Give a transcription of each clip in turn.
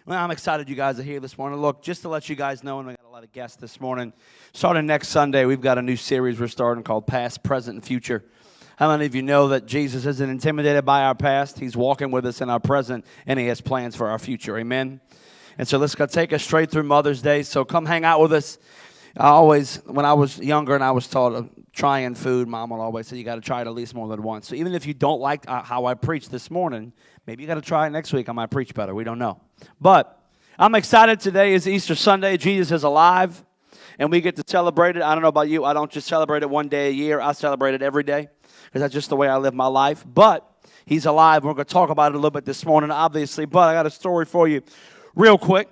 Well, I'm excited you guys are here this morning. Look, just to let you guys know, and we got a lot of guests this morning, starting next Sunday, we've got a new series we're starting called Past, Present, and Future. How many of you know that Jesus isn't intimidated by our past? He's walking with us in our present, and he has plans for our future. Amen? And so let's go take us straight through Mother's Day. So come hang out with us. When I was younger and I was taught trying food, Mom would always say you got to try it at least more than once. So even if you don't like how I preached this morning, maybe you got to try it next week. I might preach better. We don't know. But I'm excited. Today is Easter Sunday. Jesus is alive, and we get to celebrate it. I don't know about you. I don't just celebrate it one day a year. I celebrate it every day because that's just the way I live my life. But he's alive. We're going to talk about it a little bit this morning, obviously. But I got a story for you real quick.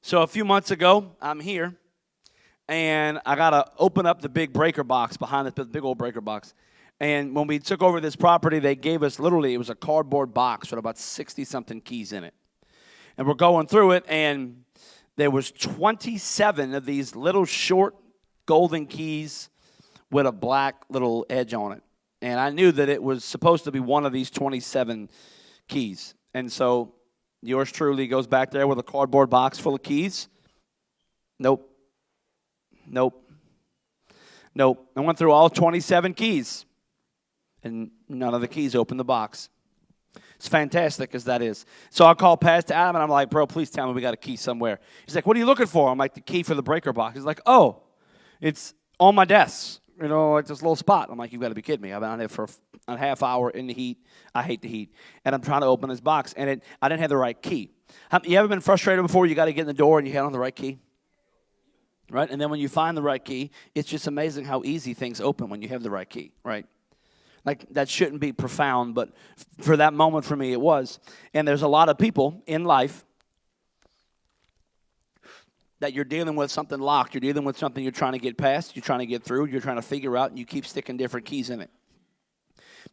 So a few months ago, I'm here. And I got to open up the big breaker box behind the big old breaker box. And when we took over this property, they gave us literally, it was a cardboard box with about 60-something keys in it. And we're going through it, and there was 27 of these little short golden keys with a black little edge on it. And I knew that it was supposed to be one of these 27 keys. And so yours truly goes back there with a cardboard box full of keys. Nope. I went through all 27 keys, and none of the keys opened the box. It's fantastic as that is. So I called Pastor Adam, and I'm like, bro, please tell me we got a key somewhere. He's like, what are you looking for? I'm like, the key for the breaker box. He's like, oh, it's on my desk, like this little spot. I'm like, you've got to be kidding me. I've been out here for a half hour in the heat. I hate the heat. And I'm trying to open this box, and I didn't have the right key. You ever been frustrated before? You got to get in the door, and you had on the right key? Right? And then when you find the right key, it's just amazing how easy things open when you have the right key, right? Like, that shouldn't be profound, but for that moment for me, it was. And there's a lot of people in life that you're dealing with something locked. You're dealing with something you're trying to get past, you're trying to get through, you're trying to figure out, and you keep sticking different keys in it.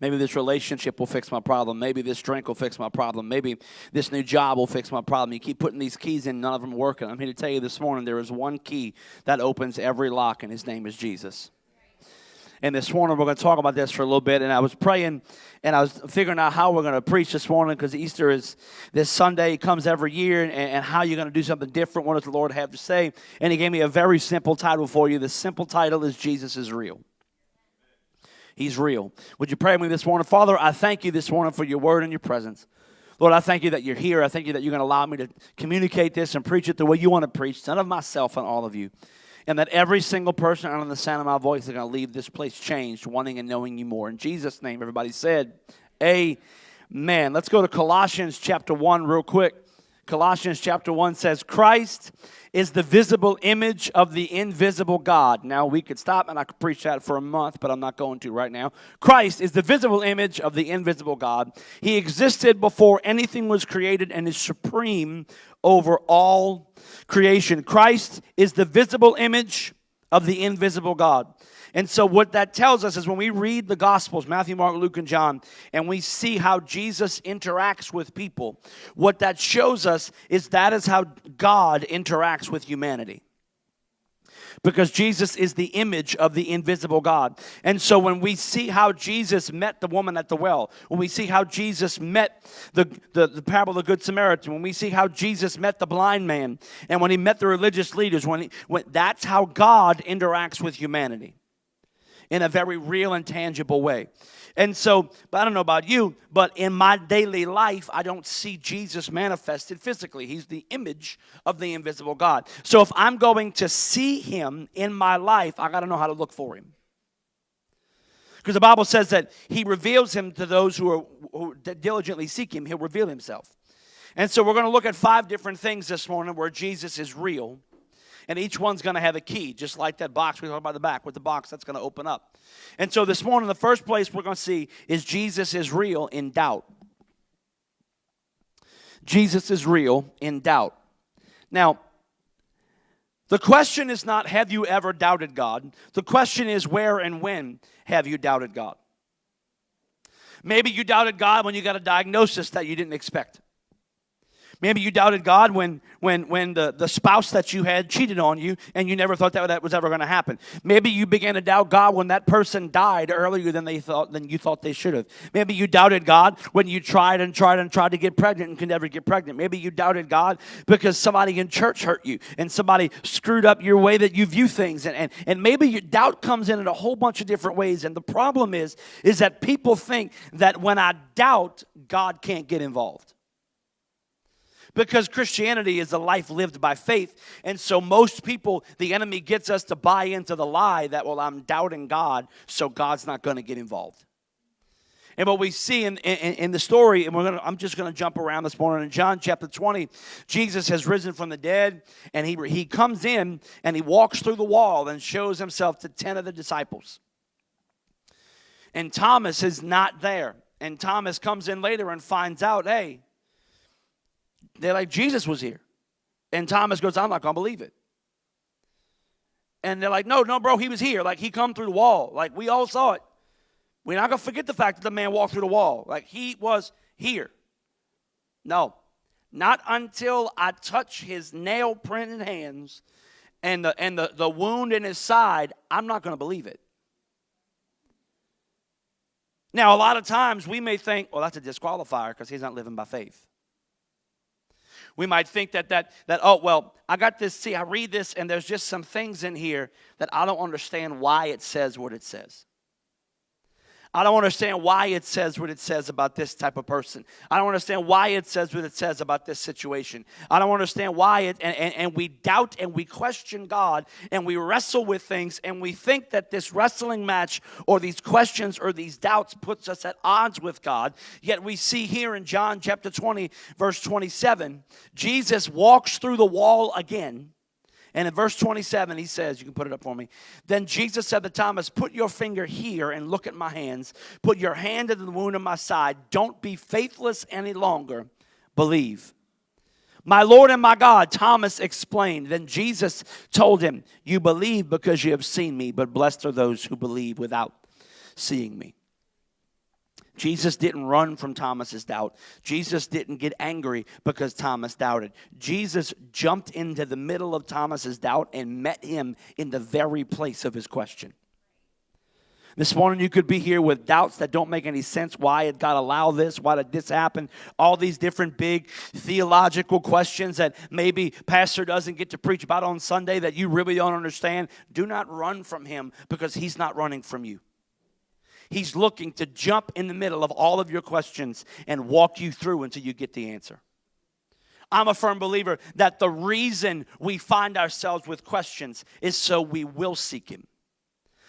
Maybe this relationship will fix my problem. Maybe this drink will fix my problem. Maybe this new job will fix my problem. You keep putting these keys in, none of them working. I'm here to tell you this morning, there is one key that opens every lock, and his name is Jesus. And this morning, we're going to talk about this for a little bit. And I was praying, and I was figuring out how we're going to preach this morning, because Easter is this Sunday. It comes every year, and how you're going to do something different. What does the Lord have to say? And he gave me a very simple title for you. The simple title is Jesus is Real. He's real. Would you pray with me this morning? Father, I thank you this morning for your word and your presence. Lord, I thank you that you're here. I thank you that you're going to allow me to communicate this and preach it the way you want to preach, none of myself and all of you. And that every single person under the sound of my voice is going to leave this place changed, wanting and knowing you more. In Jesus' name, everybody said, amen. Let's go to Colossians chapter 1 real quick. Colossians chapter 1 says, Christ is the visible image of the invisible God. Now, we could stop and I could preach that for a month, but I'm not going to right now. Christ is the visible image of the invisible God. He existed before anything was created and is supreme over all creation. Christ is the visible image of the invisible God. And so what that tells us is when we read the Gospels, Matthew, Mark, Luke, and John, and we see how Jesus interacts with people, what that shows us is that is how God interacts with humanity. Because Jesus is the image of the invisible God. And so when we see how Jesus met the woman at the well, when we see how Jesus met the parable of the Good Samaritan, when we see how Jesus met the blind man, and when he met the religious leaders, that's how God interacts with humanity in a very real and tangible way. And so, but I don't know about you, but in my daily life, I don't see Jesus manifested physically. He's the image of the invisible God. So if I'm going to see him in my life, I got to know how to look for him. Because the Bible says that he reveals him to those who diligently seek him. He'll reveal himself. And so we're going to look at 5 different things this morning where Jesus is real. And each one's going to have a key, just like that box we talked about the back with the box that's going to open up. And so this morning, the first place we're going to see is Jesus is real in doubt. Jesus is real in doubt. Now, the question is not, have you ever doubted God? The question is, where and when have you doubted God? Maybe you doubted God when you got a diagnosis that you didn't expect. Maybe you doubted God when when the spouse that you had cheated on you and you never thought that was ever going to happen. Maybe you began to doubt God when that person died earlier than you thought they should have. Maybe you doubted God when you tried to get pregnant and could never get pregnant. Maybe you doubted God because somebody in church hurt you and somebody screwed up your way that you view things. And maybe your doubt comes in a whole bunch of different ways. And the problem is that people think that when I doubt, God can't get involved. Because Christianity is a life lived by faith. And so most people, the enemy gets us to buy into the lie that, well, I'm doubting God, so God's not going to get involved. And what we see in the story, and I'm just going to jump around this morning. In John chapter 20, Jesus has risen from the dead, and he comes in, and he walks through the wall and shows himself to 10 of the disciples. And Thomas is not there. And Thomas comes in later and finds out, hey, they're like, Jesus was here. And Thomas goes, I'm not going to believe it. And they're like, no, bro, he was here. Like, he come through the wall. Like, we all saw it. We're not going to forget the fact that the man walked through the wall. Like, he was here. No, not until I touch his nail-printed hands and the wound in his side, I'm not going to believe it. Now, a lot of times we may think, well, that's a disqualifier because he's not living by faith. We might think that oh, well, I got this, see, I read this, and there's just some things in here that I don't understand why it says what it says. I don't understand why it says what it says about this type of person. I don't understand why it says what it says about this situation. I don't understand why it, and we doubt and we question God and we wrestle with things and we think that this wrestling match or these questions or these doubts puts us at odds with God. Yet we see here in John chapter 20, verse 27, Jesus walks through the wall again. And in verse 27, he says, you can put it up for me. Then Jesus said to Thomas, put your finger here and look at my hands. Put your hand into the wound in my side. Don't be faithless any longer. Believe. My Lord and my God, Thomas explained. Then Jesus told him, you believe because you have seen me, but blessed are those who believe without seeing me. Jesus didn't run from Thomas's doubt. Jesus didn't get angry because Thomas doubted. Jesus jumped into the middle of Thomas's doubt and met him in the very place of his question. This morning you could be here with doubts that don't make any sense. Why did God allow this? Why did this happen? All these different big theological questions that maybe pastor doesn't get to preach about on Sunday that you really don't understand. Do not run from him because he's not running from you. He's looking to jump in the middle of all of your questions and walk you through until you get the answer. I'm a firm believer that the reason we find ourselves with questions is so we will seek him.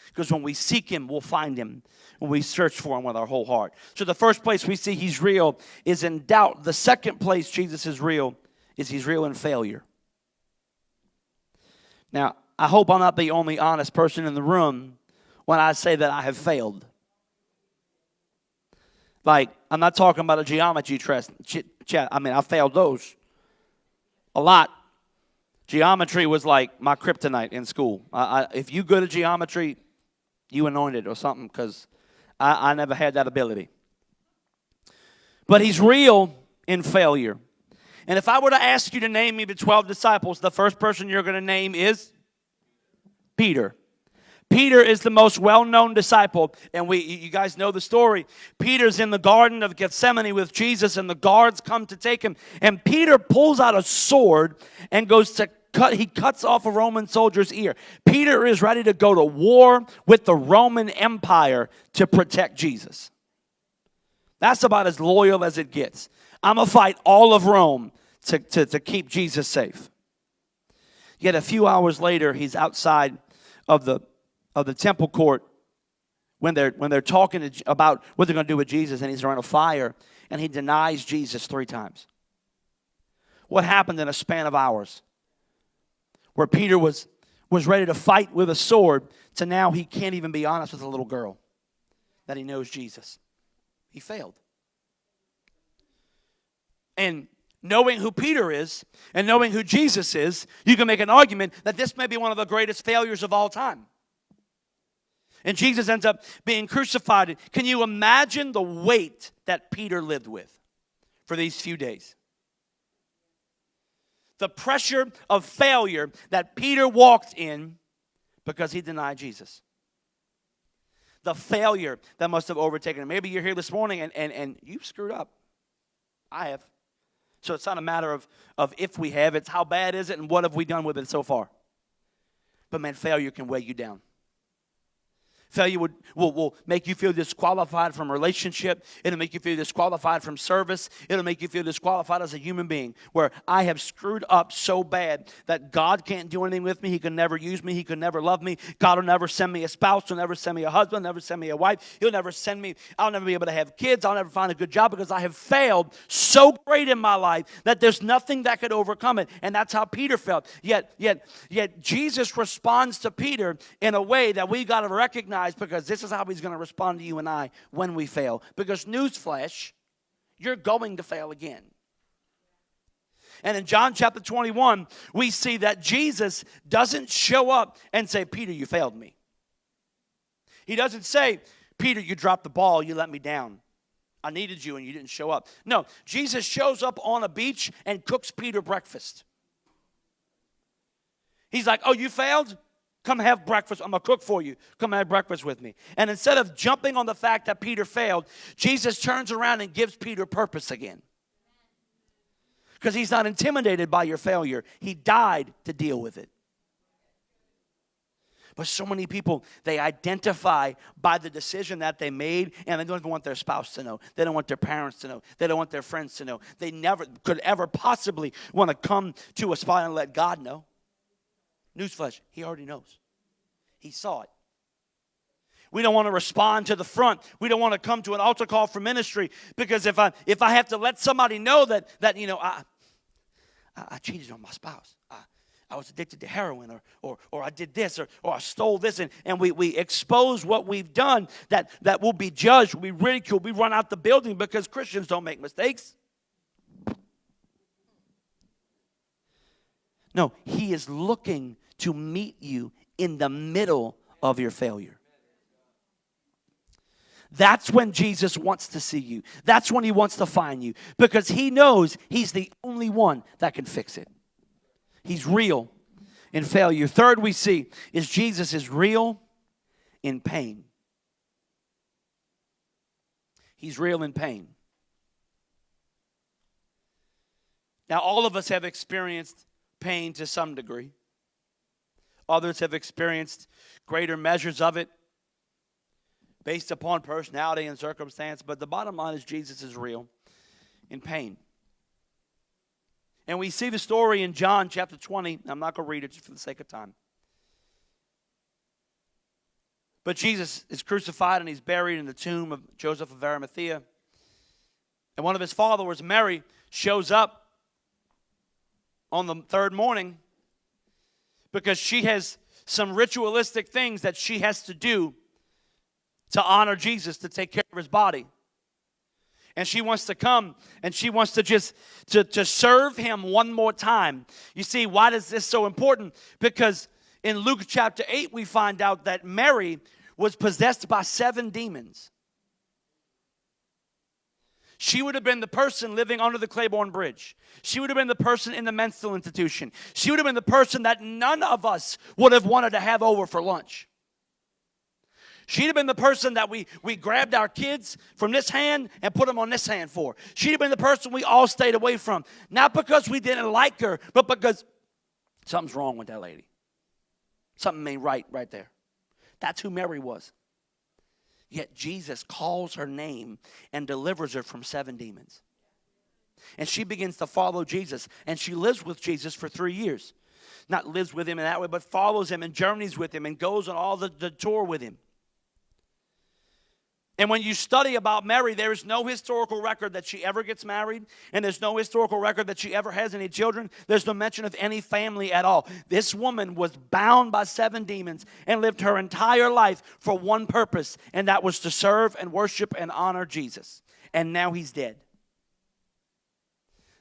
Because when we seek him, we'll find him. When we search for him with our whole heart. So the first place we see he's real is in doubt. The second place Jesus is real is he's real in failure. Now, I hope I'm not the only honest person in the room when I say that I have failed. Like, I'm not talking about a geometry test. I mean, I failed those a lot. Geometry was like my kryptonite in school. If you good at geometry, you anointed or something because I never had that ability. But he's real in failure. And if I were to ask you to name me the 12 disciples, the first person you're going to name is Peter. Peter is the most well-known disciple, and you guys know the story. Peter's in the Garden of Gethsemane with Jesus, and the guards come to take him. And Peter pulls out a sword and goes to he cuts off a Roman soldier's ear. Peter is ready to go to war with the Roman Empire to protect Jesus. That's about as loyal as it gets. I'm going to fight all of Rome to keep Jesus safe. Yet a few hours later, he's outside of the temple court when they're talking about what they're going to do with Jesus, and he's around a fire, and he denies Jesus 3 times. What happened in a span of hours? Where Peter was ready to fight with a sword to now he can't even be honest with a little girl that he knows Jesus. He failed. And knowing who Peter is and knowing who Jesus is, you can make an argument that this may be one of the greatest failures of all time. And Jesus ends up being crucified. Can you imagine the weight that Peter lived with for these few days? the pressure of failure that Peter walked in because he denied Jesus. The failure that must have overtaken him. Maybe you're here this morning and you've screwed up. I have. So it's not a matter of if we have, it's how bad is it and what have we done with it so far. But man, failure can weigh you down. Failure will make you feel disqualified from relationship. It'll make you feel disqualified from service. It'll make you feel disqualified as a human being. Where I have screwed up so bad that God can't do anything with me. He can never use me. He can never love me. God will never send me a spouse. He'll never send me a husband. Never send me a wife. He'll never send me. I'll never be able to have kids. I'll never find a good job because I have failed so great in my life that there's nothing that could overcome it. And that's how Peter felt. Yet Jesus responds to Peter in a way that we got to recognize, because this is how he's going to respond to you and I when we fail. Because newsflash, you're going to fail again. And in John chapter 21, we see that Jesus doesn't show up and say, Peter, you failed me. He doesn't say, Peter, you dropped the ball, you let me down. I needed you and you didn't show up. No, Jesus shows up on a beach and cooks Peter breakfast. He's like, oh, you failed? Come have breakfast. I'm going to cook for you. Come have breakfast with me. And instead of jumping on the fact that Peter failed, Jesus turns around and gives Peter purpose again. Because he's not intimidated by your failure. He died to deal with it. But so many people, they identify by the decision that they made, and they don't even want their spouse to know. They don't want their parents to know. They don't want their friends to know. They never could ever possibly want to come to a spot and let God know. Newsflash, he already knows. He saw it. We don't want to respond to the front. We don't want to come to an altar call for ministry, because if I have to let somebody know that I cheated on my spouse. I was addicted to heroin, or I did this, or I stole this, and we expose what we've done, that will be judged, we ridiculed, we run out the building, because Christians don't make mistakes. No, he is looking to meet you in the middle of your failure. That's when Jesus wants to see you. That's when he wants to find you, because he knows he's the only one that can fix it. He's real in failure. Third, we see is Jesus is real in pain. He's real in pain. Now, all of us have experienced pain to some degree. Others have experienced greater measures of it based upon personality and circumstance. But the bottom line is Jesus is real in pain. And we see the story in John chapter 20. I'm not going to read it just for the sake of time. But Jesus is crucified and he's buried in the tomb of Joseph of Arimathea. And one of his followers, Mary, shows up on the third morning because she has some ritualistic things that she has to do to honor Jesus, to take care of his body. And she wants to come and she wants to just to serve him one more time. You see, why is this so important? Because in Luke chapter 8, we find out that Mary was possessed by 7 demons. She would have been the person living under the Claiborne Bridge. She would have been the person in the mental institution. She would have been the person that none of us would have wanted to have over for lunch. She'd have been the person that we grabbed our kids from this hand and put them on this hand for. She'd have been the person we all stayed away from. Not because we didn't like her, but because something's wrong with that lady. Something ain't right there. That's who Mary was. Yet Jesus calls her name and delivers her from 7 demons. And she begins to follow Jesus. And she lives with Jesus for 3 years. Not lives with him in that way, but follows him and journeys with him and goes on all the tour with him. And when you study about Mary, there is no historical record that she ever gets married. And there's no historical record that she ever has any children. There's no mention of any family at all. This woman was bound by 7 demons and lived her entire life for one purpose. And that was to serve and worship and honor Jesus. And now he's dead.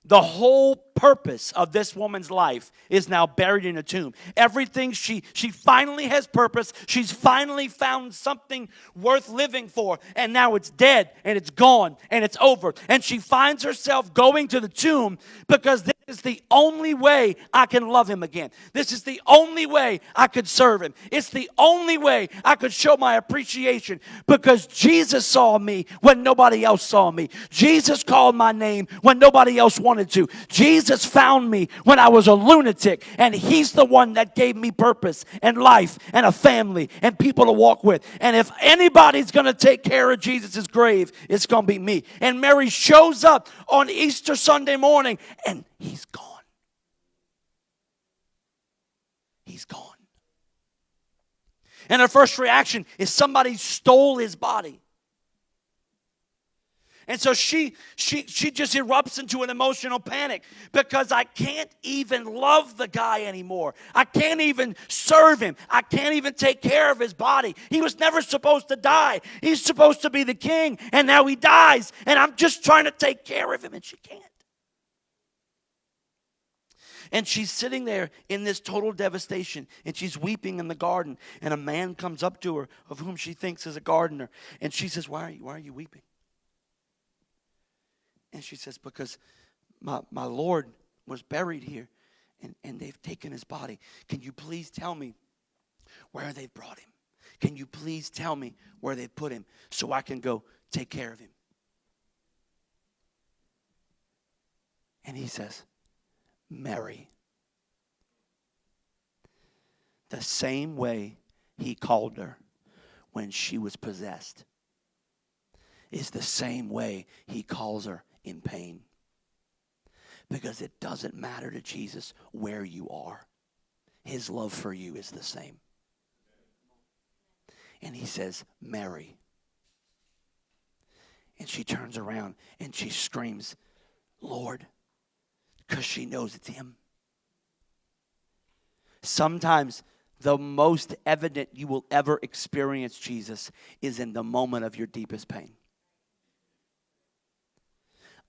The whole purpose of this woman's life is now buried in a tomb. Everything she finally has purpose. She's finally found something worth living for. And now it's dead and it's gone and it's over. And she finds herself going to the tomb because this is the only way I can love him again. This is the only way I could serve him. It's the only way I could show my appreciation, because Jesus saw me when nobody else saw me. Jesus called my name when nobody else wanted to. Jesus found me when I was a lunatic, and he's the one that gave me purpose and life and a family and people to walk with. And if anybody's going to take care of Jesus' grave, it's going to be me. And Mary shows up on Easter Sunday morning, and he's gone. He's gone. And her first reaction is somebody stole his body. And so she just erupts into an emotional panic, because I can't even love the guy anymore. I can't even serve him. I can't even take care of his body. He was never supposed to die. He's supposed to be the king, and now he dies, and I'm just trying to take care of him, and she can't. And she's sitting there in this total devastation, and she's weeping in the garden, and a man comes up to her, of whom she thinks is a gardener, and she says, why are you weeping? And she says, because my Lord was buried here, and they've taken his body. Can you please tell me where they've brought him? Can you please tell me where they've put him so I can go take care of him? And he says, Mary. The same way he called her when she was possessed is the same way he calls her in pain. Because it doesn't matter to Jesus where you are. His love for you is the same. And he says, Mary. And she turns around and she screams, Lord, because she knows it's him. Sometimes the most evident you will ever experience Jesus is in the moment of your deepest pain.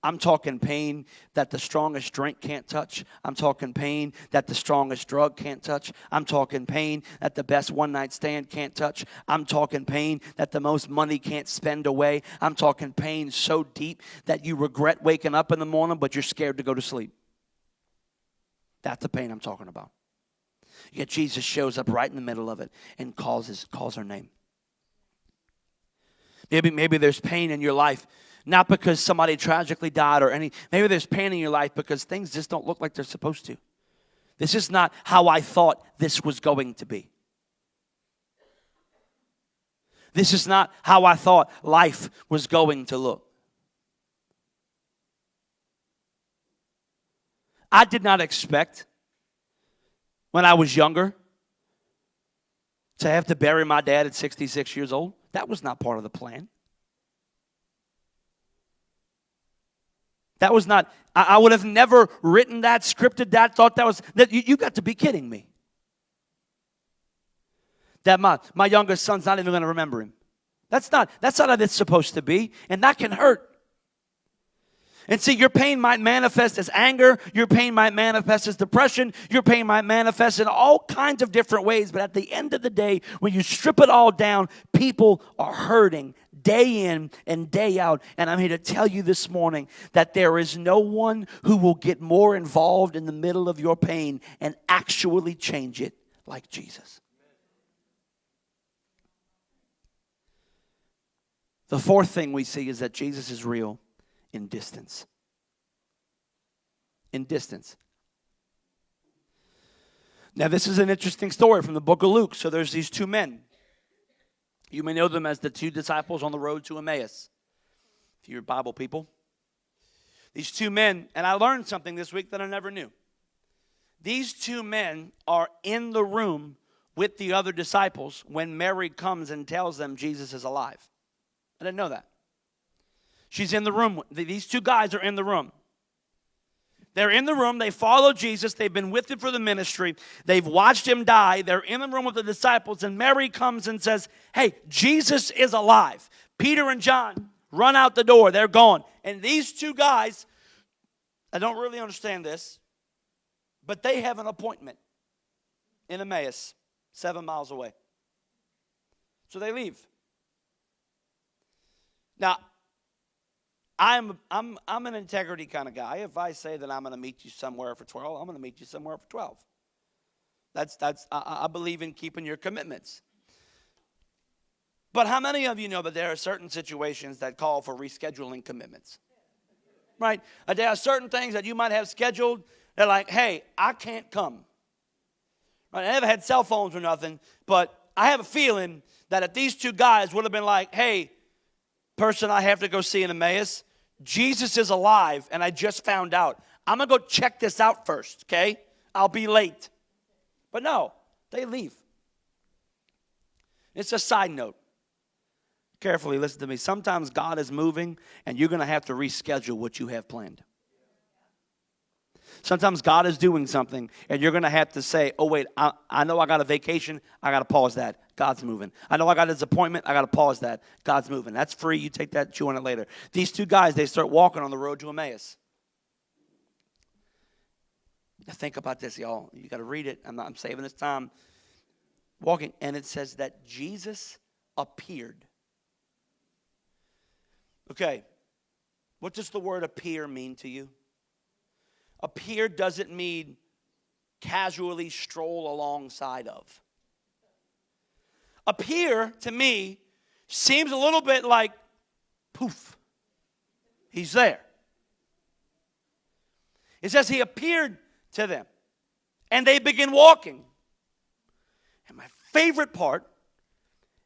I'm talking pain that the strongest drink can't touch. I'm talking pain that the strongest drug can't touch. I'm talking pain that the best one-night stand can't touch. I'm talking pain that the most money can't spend away. I'm talking pain so deep that you regret waking up in the morning, but you're scared to go to sleep. That's the pain I'm talking about. Yet Jesus shows up right in the middle of it and calls her name. Maybe there's pain in your life, not because somebody tragically died or maybe there's pain in your life because things just don't look like they're supposed to. This is not how I thought this was going to be. This is not how I thought life was going to look. I did not expect, when I was younger, to have to bury my dad at 66 years old. That was not part of the plan. That was not, I would have never written that, scripted that, thought that you got to be kidding me. That my youngest son's not even going to remember him. That's not how it's supposed to be, and that can hurt. And see, your pain might manifest as anger, your pain might manifest as depression, your pain might manifest in all kinds of different ways, but at the end of the day, when you strip it all down, people are hurting day in and day out. And I'm here to tell you this morning that there is no one who will get more involved in the middle of your pain and actually change it like Jesus. The fourth thing we see is that Jesus is real in distance. In distance. Now, this is an interesting story from the book of Luke. So there's these two men. You may know them as the two disciples on the road to Emmaus, if you're Bible people. These two men, and I learned something this week that I never knew. These two men are in the room with the other disciples when Mary comes and tells them Jesus is alive. I didn't know that. She's in the room. These two guys are in the room. They're in the room. They follow Jesus. They've been with him for the ministry. They've watched him die. They're in the room with the disciples. And Mary comes and says, hey, Jesus is alive. Peter and John run out the door. They're gone. And these two guys, I don't really understand this, but they have an appointment in Emmaus, 7 miles away. So they leave. Now, I'm an integrity kind of guy. If I say that I'm going to meet you somewhere for 12, I'm going to meet you somewhere for 12. I believe in keeping your commitments. But how many of you know that there are certain situations that call for rescheduling commitments? Right? There are certain things that you might have scheduled. They're like, hey, I can't come. Right? I never had cell phones or nothing, but I have a feeling that if these two guys would have been like, hey, person I have to go see in Emmaus, Jesus is alive, and I just found out. I'm going to go check this out first, okay? I'll be late. But no, they leave. It's a side note. Carefully listen to me. Sometimes God is moving, and you're going to have to reschedule what you have planned. Sometimes God is doing something, and you're going to have to say, oh, wait, I know I got a vacation. I got to pause that. God's moving. I know I got this appointment. I got to pause that. God's moving. That's free. You take that, chew on it later. These two guys, they start walking on the road to Emmaus. Now think about this, y'all. You got to read it. I'm saving this time. Walking, and it says that Jesus appeared. Okay, what does the word appear mean to you? Appear doesn't mean casually stroll alongside of. Appear, to me, seems a little bit like, poof, he's there. It says he appeared to them, and they begin walking. And my favorite part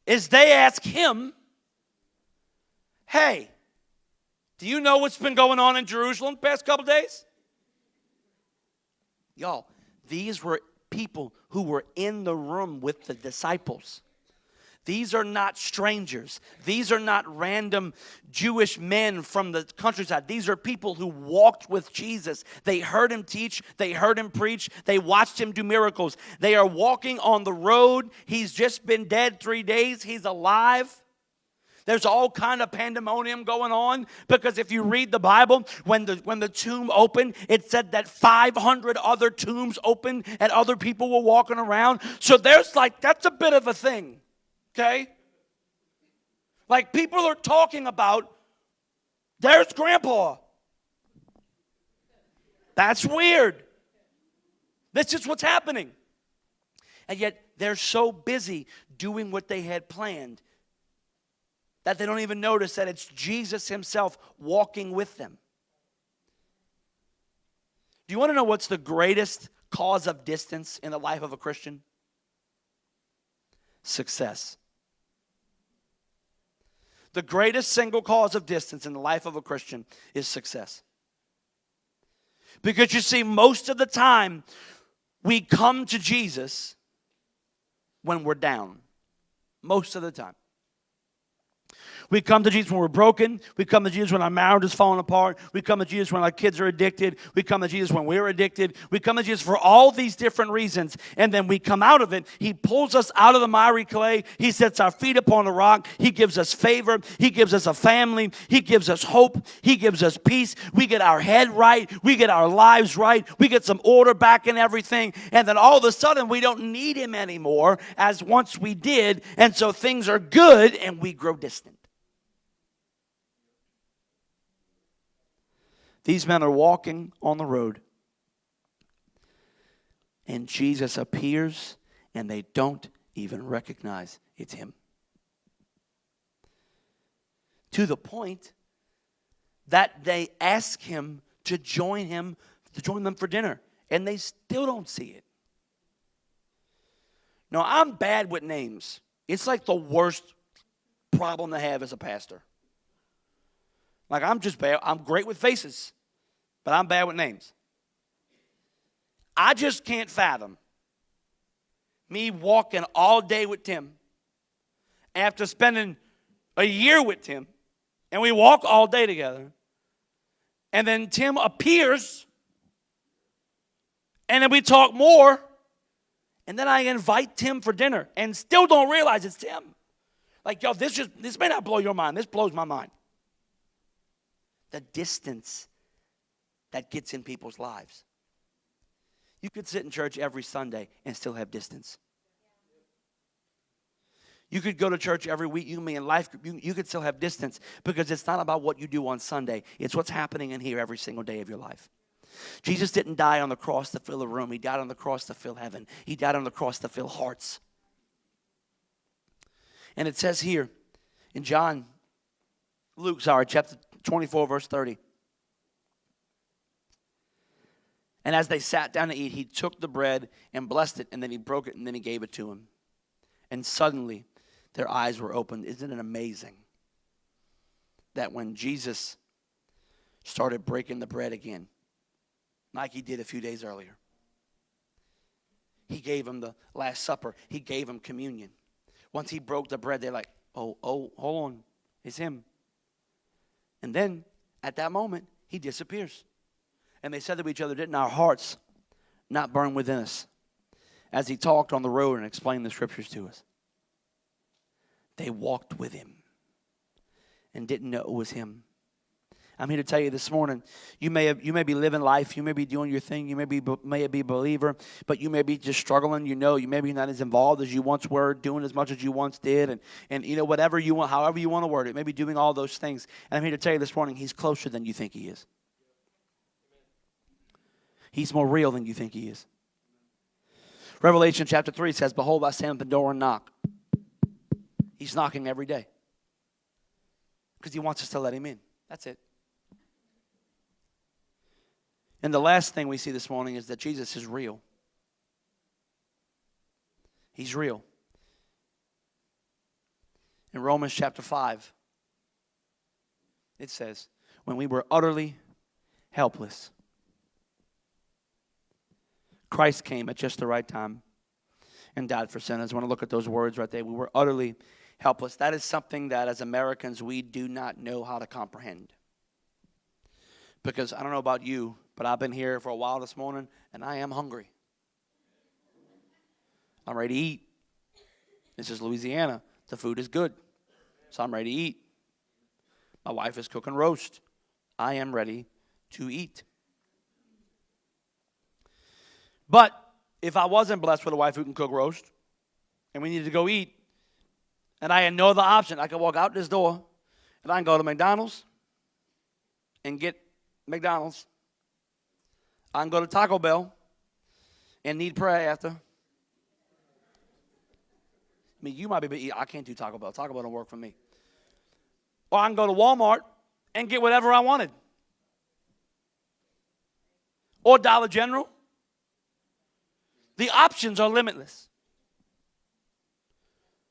is they ask him, hey, do you know what's been going on in Jerusalem the past couple days? Y'all, these were people who were in the room with the disciples. These are not strangers. These are not random Jewish men from the countryside. These are people who walked with Jesus. They heard him teach. They heard him preach. They watched him do miracles. They are walking on the road. He's just been dead 3 days. He's alive. There's all kind of pandemonium going on because if you read the Bible, when the tomb opened, it said that 500 other tombs opened and other people were walking around. So that's a bit of a thing, okay? Like people are talking about, there's Grandpa. That's weird. This is what's happening. And yet they're so busy doing what they had planned that they don't even notice that it's Jesus himself walking with them. Do you want to know what's the greatest cause of distance in the life of a Christian? Success. The greatest single cause of distance in the life of a Christian is success. Because you see, most of the time, we come to Jesus when we're down. Most of the time. We come to Jesus when we're broken. We come to Jesus when our marriage is falling apart. We come to Jesus when our kids are addicted. We come to Jesus when we're addicted. We come to Jesus for all these different reasons. And then we come out of it. He pulls us out of the miry clay. He sets our feet upon the rock. He gives us favor. He gives us a family. He gives us hope. He gives us peace. We get our head right. We get our lives right. We get some order back in everything. And then all of a sudden, we don't need him anymore as once we did. And so things are good and we grow distant. These men are walking on the road, and Jesus appears, and they don't even recognize it's him. To the point that they ask him to join them for dinner, and they still don't see it. Now, I'm bad with names. It's like the worst problem to have as a pastor. Like, I'm just bad. I'm great with faces, but I'm bad with names. I just can't fathom me walking all day with Tim after spending a year with Tim, and we walk all day together, and then Tim appears, and then we talk more, and then I invite Tim for dinner and still don't realize it's Tim. Like, yo, this may not blow your mind. This blows my mind. The distance that gets in people's lives. You could sit in church every Sunday and still have distance. You could go to church every week. You can be in life group. You could still have distance because it's not about what you do on Sunday. It's what's happening in here every single day of your life. Jesus didn't die on the cross to fill a room. He died on the cross to fill heaven. He died on the cross to fill hearts. And it says here in Luke, chapter 24, verse 30. And as they sat down to eat, he took the bread and blessed it, and then he broke it, and then he gave it to him. And suddenly, their eyes were opened. Isn't it amazing that when Jesus started breaking the bread again, like he did a few days earlier, he gave them the Last Supper. He gave them communion. Once he broke the bread, they're like, oh, hold on. It's him. And then, at that moment, he disappears. And they said to each other, didn't our hearts not burn within us as he talked on the road and explained the scriptures to us? They walked with him and didn't know it was him. I'm here to tell you this morning, you may be living life, you may be doing your thing, you may be a believer, but you may be just struggling. You may be not as involved as you once were, doing as much as you once did, and whatever you want, however you want to word it, maybe doing all those things. And I'm here to tell you this morning, he's closer than you think he is. He's more real than you think he is. Revelation chapter 3 says, behold, I stand at the door and knock. He's knocking every day because he wants us to let him in. That's it. And the last thing we see this morning is that Jesus is real. He's real. In Romans chapter 5, it says, when we were utterly helpless, Christ came at just the right time and died for sinners. I want to look at those words right there. We were utterly helpless. That is something that as Americans we do not know how to comprehend. Because I don't know about you, but I've been here for a while this morning and I am hungry. I'm ready to eat. This is Louisiana. The food is good. So I'm ready to eat. My wife is cooking roast. I am ready to eat. But if I wasn't blessed with a wife who can cook roast, and we needed to go eat, and I had no other option, I could walk out this door, and I can go to McDonald's and get McDonald's. I can go to Taco Bell and need prayer after. I mean, you might be, I can't do Taco Bell. Taco Bell don't work for me. Or I can go to Walmart and get whatever I wanted. Or Dollar General. The options are limitless.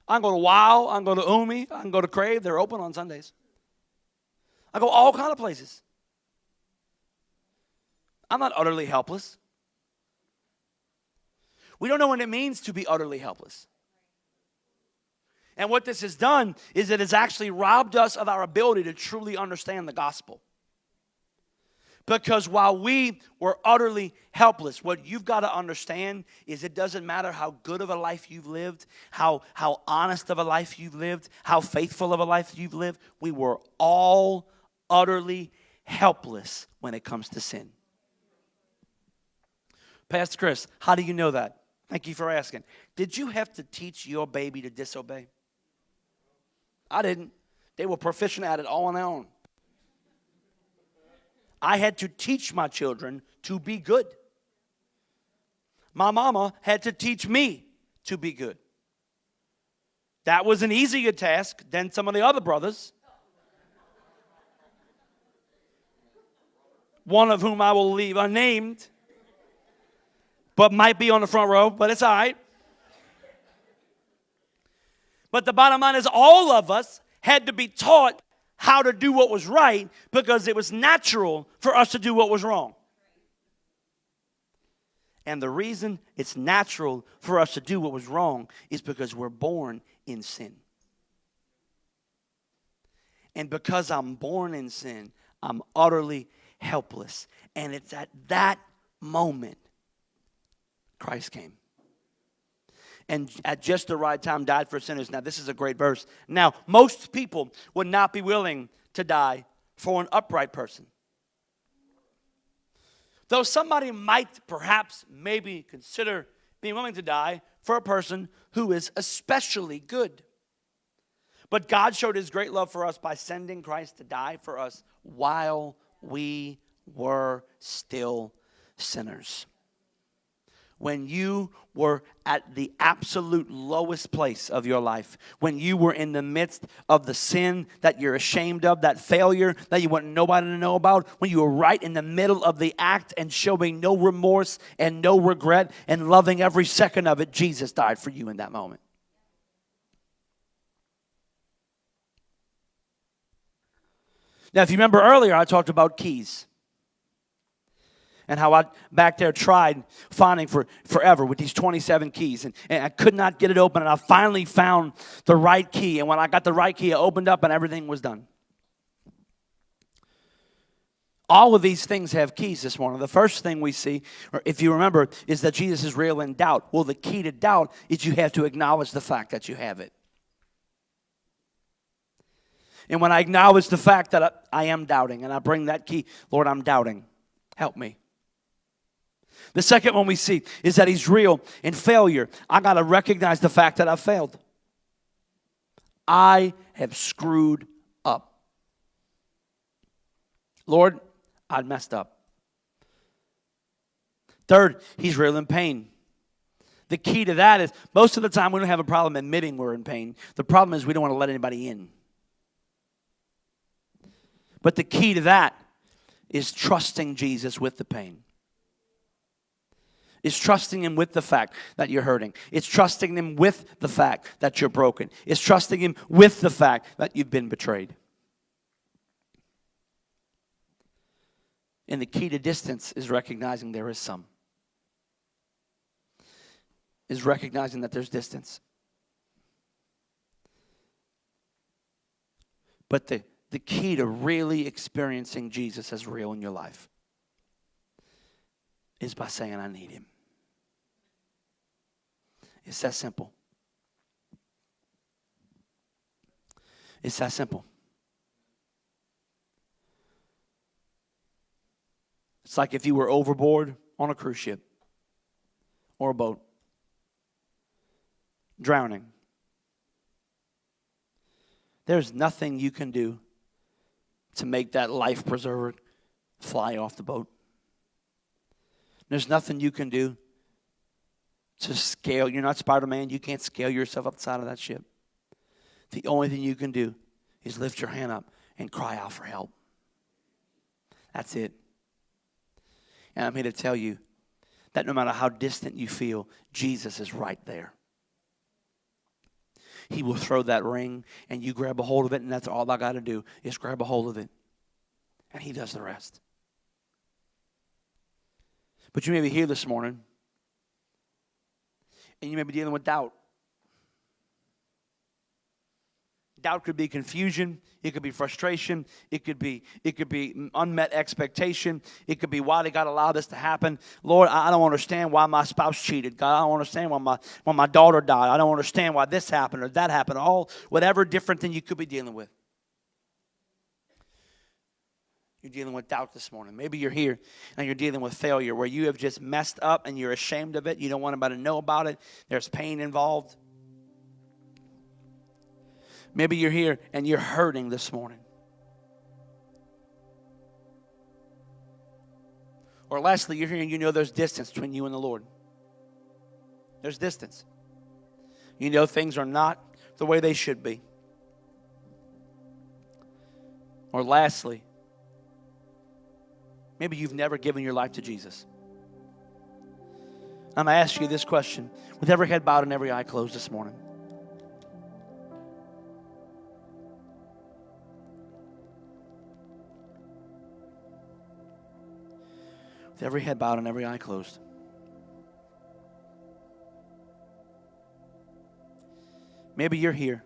I can go to Wow, I can go to Umi, I can go to Crave. They're open on Sundays. I go all kind of places. I'm not utterly helpless. We don't know what it means to be utterly helpless. And what this has done is it has actually robbed us of our ability to truly understand the gospel. Because while we were utterly helpless, what you've got to understand is it doesn't matter how good of a life you've lived, how honest of a life you've lived, how faithful of a life you've lived. We were all utterly helpless when it comes to sin. Pastor Chris, how do you know that? Thank you for asking. Did you have to teach your baby to disobey? I didn't. They were proficient at it all on their own. I had to teach my children to be good. My mama had to teach me to be good. That was an easier task than some of the other brothers. One of whom I will leave unnamed, but might be on the front row, but it's all right. But the bottom line is all of us had to be taught how to do what was right because it was natural for us to do what was wrong. And the reason it's natural for us to do what was wrong is because we're born in sin. And because I'm born in sin, I'm utterly helpless. And it's at that moment Christ came. And at just the right time died for sinners. Now, this is a great verse. Now, most people would not be willing to die for an upright person. Though somebody might perhaps maybe consider being willing to die for a person who is especially good. But God showed his great love for us by sending Christ to die for us while we were still sinners. When you were at the absolute lowest place of your life, when you were in the midst of the sin that you're ashamed of, that failure that you want nobody to know about, when you were right in the middle of the act and showing no remorse and no regret and loving every second of it, Jesus died for you in that moment. Now, if you remember earlier, I talked about keys. And how I back there tried finding for forever with these 27 keys. And I could not get it open. And I finally found the right key. And when I got the right key, I opened up and everything was done. All of these things have keys this morning. The first thing we see, or if you remember, is that Jesus is real in doubt. Well, the key to doubt is you have to acknowledge the fact that you have it. And when I acknowledge the fact that I am doubting and I bring that key, Lord, I'm doubting. Help me. The second one we see is that he's real in failure. I got to recognize the fact that I failed. I have screwed up. Lord, I messed up. Third, he's real in pain. The key to that is most of the time we don't have a problem admitting we're in pain. The problem is we don't want to let anybody in. But the key to that is trusting Jesus with the pain. It's trusting him with the fact that you're hurting. It's trusting him with the fact that you're broken. It's trusting him with the fact that you've been betrayed. And the key to distance is recognizing there is some. Is recognizing that there's distance. But the key to really experiencing Jesus as real in your life is by saying, I need him. It's that simple. It's that simple. It's like if you were overboard on a cruise ship or a boat, drowning. There's nothing you can do to make that life preserver fly off the boat. There's nothing you can do to scale. You're not Spider-Man. You can't scale yourself up the side of that ship. The only thing you can do is lift your hand up and cry out for help. That's it. And I'm here to tell you that no matter how distant you feel, Jesus is right there. He will throw that ring and you grab a hold of it, and that's all I got to do is grab a hold of it. And he does the rest. But you may be here this morning and you may be dealing with doubt. Doubt could be confusion. It could be frustration. It could be unmet expectation. It could be, why did God allow this to happen? Lord, I don't understand why my spouse cheated. God, I don't understand why my daughter died. I don't understand why this happened or that happened. All whatever different thing you could be dealing with. You're dealing with doubt this morning. Maybe you're here and you're dealing with failure where you have just messed up and you're ashamed of it. You don't want anybody to know about it. There's pain involved. Maybe you're here and you're hurting this morning. Or lastly, you're here and you know there's distance between you and the Lord. There's distance. You know things are not the way they should be. Or lastly, maybe you've never given your life to Jesus. I'm going to ask you this question with every head bowed and every eye closed this morning. With every head bowed and every eye closed. Maybe you're here.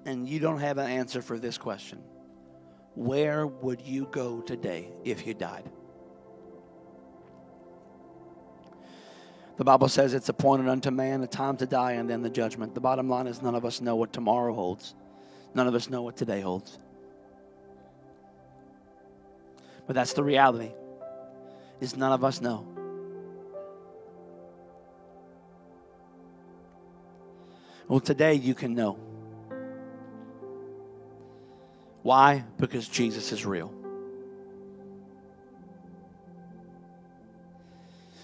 And you don't have an answer for this question. Where would you go today if you died? The Bible says it's appointed unto man a time to die and then the judgment. The bottom line is none of us know what tomorrow holds. None of us know what today holds. But that's the reality. is none of us know. Well, today you can know. Why? Because Jesus is real.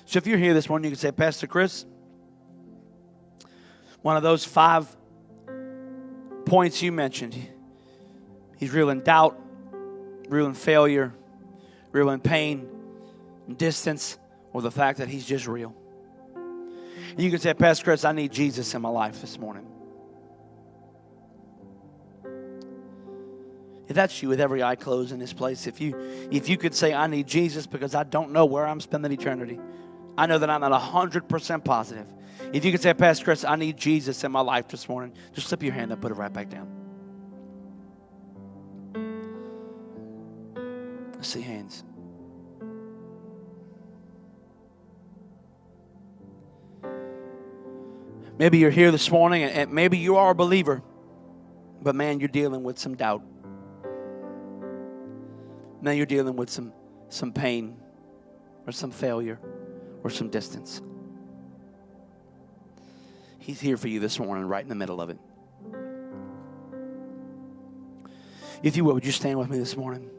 So if you're here this morning, you can say, Pastor Chris, one of those 5 points you mentioned, he's real in doubt, real in failure, real in pain, in distance, or the fact that he's just real. And you can say, Pastor Chris, I need Jesus in my life this morning. If that's you, with every eye closed in this place, if you could say, I need Jesus because I don't know where I'm spending eternity. I know that I'm not 100% positive. If you could say, Pastor Chris, I need Jesus in my life this morning, just slip your hand up, put it right back down. I see hands. Maybe you're here this morning and maybe you are a believer, but man, you're dealing with some doubt. Man, you're dealing with some pain or some failure or some distance. He's here for you this morning, right in the middle of it. If you would you stand with me this morning?